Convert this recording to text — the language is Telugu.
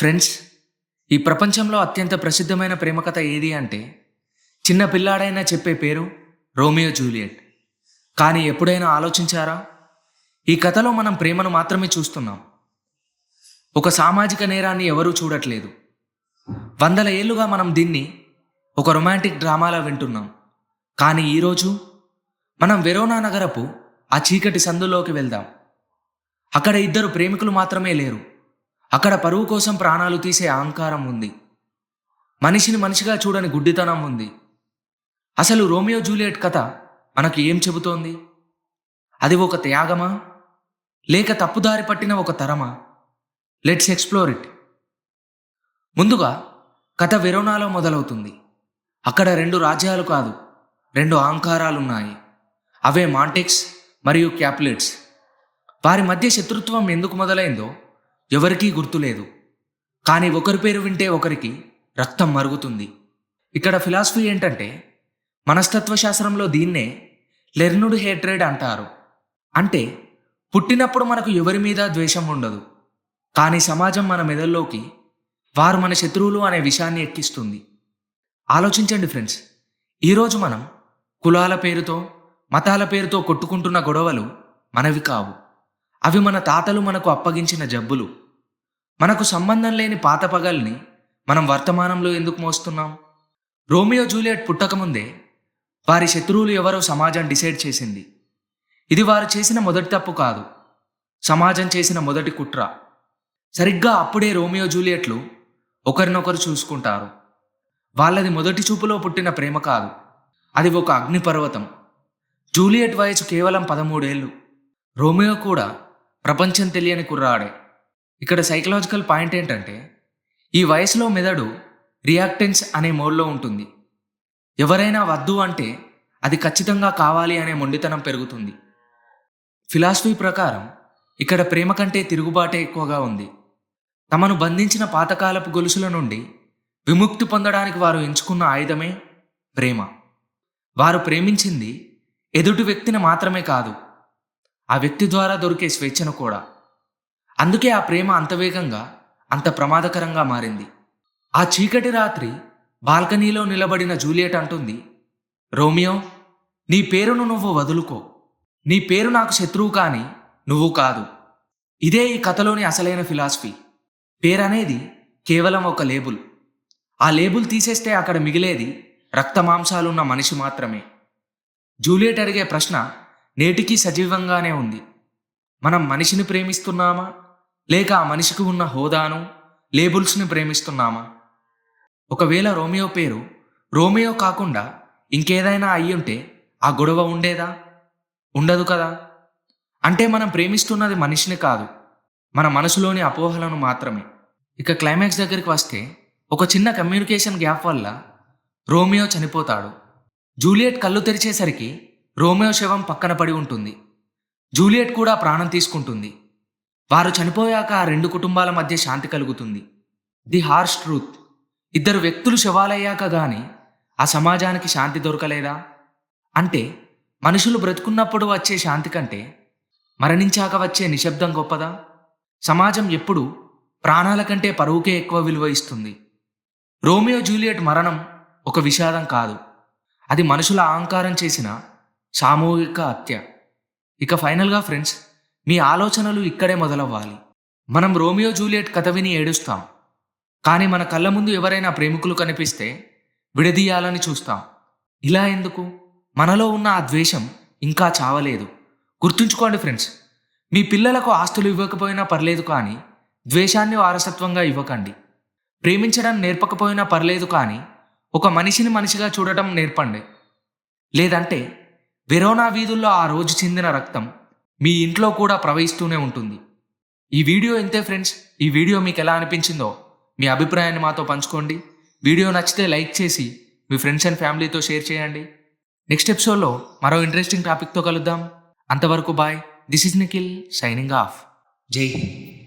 ఫ్రెండ్స్, ఈ ప్రపంచంలో అత్యంత ప్రసిద్ధమైన ప్రేమ కథ ఏది అంటే చిన్న పిల్లాడైనా చెప్పే పేరు రోమియో జూలియట్. కానీ ఎప్పుడైనా ఆలోచించారా? ఈ కథలో మనం ప్రేమను మాత్రమే చూస్తున్నాం. ఒక సామాజిక నేరాన్ని ఎవరూ చూడట్లేదు. వందల ఏళ్లుగా మనం దీన్ని ఒక రొమాంటిక్ డ్రామాలా వింటున్నాం. కానీ ఈరోజు మనం వెరోనా నగరపు ఆ చీకటి సందులోకి వెళ్దాం. అక్కడ ఇద్దరు ప్రేమికులు మాత్రమే లేరు. అక్కడ పరువు కోసం ప్రాణాలు తీసే అహంకారం ఉంది. మనిషిని మనిషిగా చూడని గుడ్డితనం ఉంది. అసలు రోమియో జూలియట్ కథ మనకు ఏం చెబుతోంది? అది ఒక త్యాగమా, లేక తప్పుదారి పట్టిన ఒక తరమా? Let's explore it. ముందుగా కథ వెరోనాలో మొదలవుతుంది. అక్కడ రెండు రాజ్యాలు కాదు, రెండు అహంకారాలున్నాయి. అవే మాంటెక్స్ మరియు క్యాపులెట్స్. వారి మధ్య శత్రుత్వం ఎందుకు మొదలైందో ఎవరికీ గుర్తులేదు. కానీ ఒకరి పేరు వింటే ఒకరికి రక్తం మరుగుతుంది. ఇక్కడ ఫిలాసఫీ ఏంటంటే, మనస్తత్వ శాస్త్రంలో దీన్నే లెర్నుడ్ హేట్రేడ్ అంటారు. అంటే పుట్టినప్పుడు మనకు ఎవరి మీద ద్వేషం ఉండదు, కానీ సమాజం మన మెదల్లోకి వారు మన శత్రువులు అనే విషయాన్ని ఎక్కిస్తుంది. ఆలోచించండి ఫ్రెండ్స్, ఈరోజు మనం కులాల పేరుతో, మతాల పేరుతో కొట్టుకుంటున్న గొడవలు మనవి కావు. అవి మన తాతలు మనకు అప్పగించిన జబ్బులు. మనకు సంబంధం లేని పాత పగల్ని మనం వర్తమానంలో ఎందుకు మోస్తున్నాం? రోమియో జూలియట్ పుట్టకముందే వారి శత్రువులు ఎవరో సమాజం డిసైడ్ చేసింది. ఇది వారు చేసిన మొదటి తప్పు కాదు, సమాజం చేసిన మొదటి కుట్ర. సరిగ్గా అప్పుడే రోమియో జూలియట్లు ఒకరినొకరు చూసుకుంటారు. వాళ్ళది మొదటి చూపులో పుట్టిన ప్రేమ కాదు, అది ఒక అగ్నిపర్వతం. జూలియట్ వయసు కేవలం 13 ఏళ్ళు. రోమియో కూడా ప్రపంచం తెలియని కుర్రాడే. ఇక్కడ సైకలాజికల్ పాయింట్ ఏంటంటే, ఈ వయసులో మెదడు రియాక్టెన్స్ అనే మోడ్లో ఉంటుంది. ఎవరైనా వద్దు అంటే అది ఖచ్చితంగా కావాలి అనే మొండితనం పెరుగుతుంది. ఫిలాసఫీ ప్రకారం ఇక్కడ ప్రేమ కంటే తిరుగుబాటే ఎక్కువగా ఉంది. తమను బంధించిన పాతకాలపు గొలుసుల నుండి విముక్తి పొందడానికి వారు ఎంచుకున్న ఆయుధమే ప్రేమ. వారు ప్రేమించింది ఎదుటి వ్యక్తిని మాత్రమే కాదు, ఆ వ్యక్తి ద్వారా దొరికే స్వేచ్ఛను కూడా. అందుకే ఆ ప్రేమ అంత వేగంగా, అంత ప్రమాదకరంగా మారింది. ఆ చీకటి రాత్రి బాల్కనీలో నిలబడిన జూలియట్ అంటుంది, రోమియో, నీ పేరును నువ్వు వదులుకో. నీ పేరు నాకు శత్రువు కానీ నువ్వు కాదు. ఇదే ఈ కథలోని అసలైన ఫిలాసఫీ. పేరనేది కేవలం ఒక లేబుల్. ఆ లేబుల్ తీసేస్తే అక్కడ మిగిలేది రక్తమాంసాలున్న మనిషి మాత్రమే. జూలియట్ అడిగే ప్రశ్న నేటికీ సజీవంగానే ఉంది. మనం మనిషిని ప్రేమిస్తున్నామా, లేక ఆ మనిషికి ఉన్న హోదాను, లేబుల్స్ని ప్రేమిస్తున్నామా? ఒకవేళ రోమియో పేరు రోమియో కాకుండా ఇంకేదైనా అయ్యుంటే ఆ గొడవ ఉండేదా? ఉండదు కదా. అంటే మనం ప్రేమిస్తున్నది మనిషిని కాదు, మన మనసులోని అపోహలను మాత్రమే. ఇక క్లైమాక్స్ దగ్గరికి వస్తే, ఒక చిన్న కమ్యూనికేషన్ గ్యాప్ వల్ల రోమియో చనిపోతాడు. జూలియట్ కళ్ళు తెరిచేసరికి రోమియో శవం పక్కన పడి ఉంటుంది. జూలియట్ కూడా ప్రాణం తీసుకుంటుంది. వారు చనిపోయాక ఆ రెండు కుటుంబాల మధ్య శాంతి కలుగుతుంది. ది హార్ష్ ట్రూత్, ఇద్దరు వ్యక్తులు శవాలయ్యాక గాని ఆ సమాజానికి శాంతి దొరకలేదా? అంటే మనుషులు బ్రతుకున్నప్పుడు వచ్చే శాంతి కంటే మరణించాక వచ్చే నిశ్శబ్దం గొప్పదా? సమాజం ఎప్పుడు ప్రాణాల కంటే పరువుకే ఎక్కువ విలువ ఇస్తుంది. రోమియో జూలియట్ మరణం ఒక విషాదం కాదు, అది మనుషుల అహంకారం చేసిన సామూహిక హత్య. ఇక ఫైనల్గా ఫ్రెండ్స్, మీ ఆలోచనలు ఇక్కడే మొదలవ్వాలి. మనం రోమియో జూలియట్ కథ విని ఏడుస్తాం, కానీ మన కళ్ళ ముందు ఎవరైనా ప్రేమికులు కనిపిస్తే విడదీయాలని చూస్తాం. ఇలా ఎందుకు? మనలో ఉన్న ఆ ద్వేషం ఇంకా చావలేదు. గుర్తుంచుకోండి ఫ్రెండ్స్, మీ పిల్లలకు ఆస్తులు ఇవ్వకపోయినా పర్లేదు, కానీ ద్వేషాన్ని వారసత్వంగా ఇవ్వకండి. ప్రేమించడం నేర్పకపోయినా పర్లేదు, కానీ ఒక మనిషిని మనిషిగా చూడటం నేర్పండి. లేదంటే వెరోనా వీధుల్లో ఆ రోజు చిందిన రక్తం మీ ఇంట్లో కూడా ప్రవహిస్తూనే ఉంటుంది. ఈ వీడియో ఇంతే ఫ్రెండ్స్. ఈ వీడియో మీకు ఎలా అనిపించిందో మీ అభిప్రాయాన్ని మాతో పంచుకోండి. వీడియో నచ్చితే లైక్ చేసి మీ ఫ్రెండ్స్ అండ్ ఫ్యామిలీతో షేర్ చేయండి. నెక్స్ట్ ఎపిసోడ్లో మరో ఇంట్రెస్టింగ్ టాపిక్తో కలుద్దాం. అంతవరకు bye. This is Nikhil signing off. Jai Hind.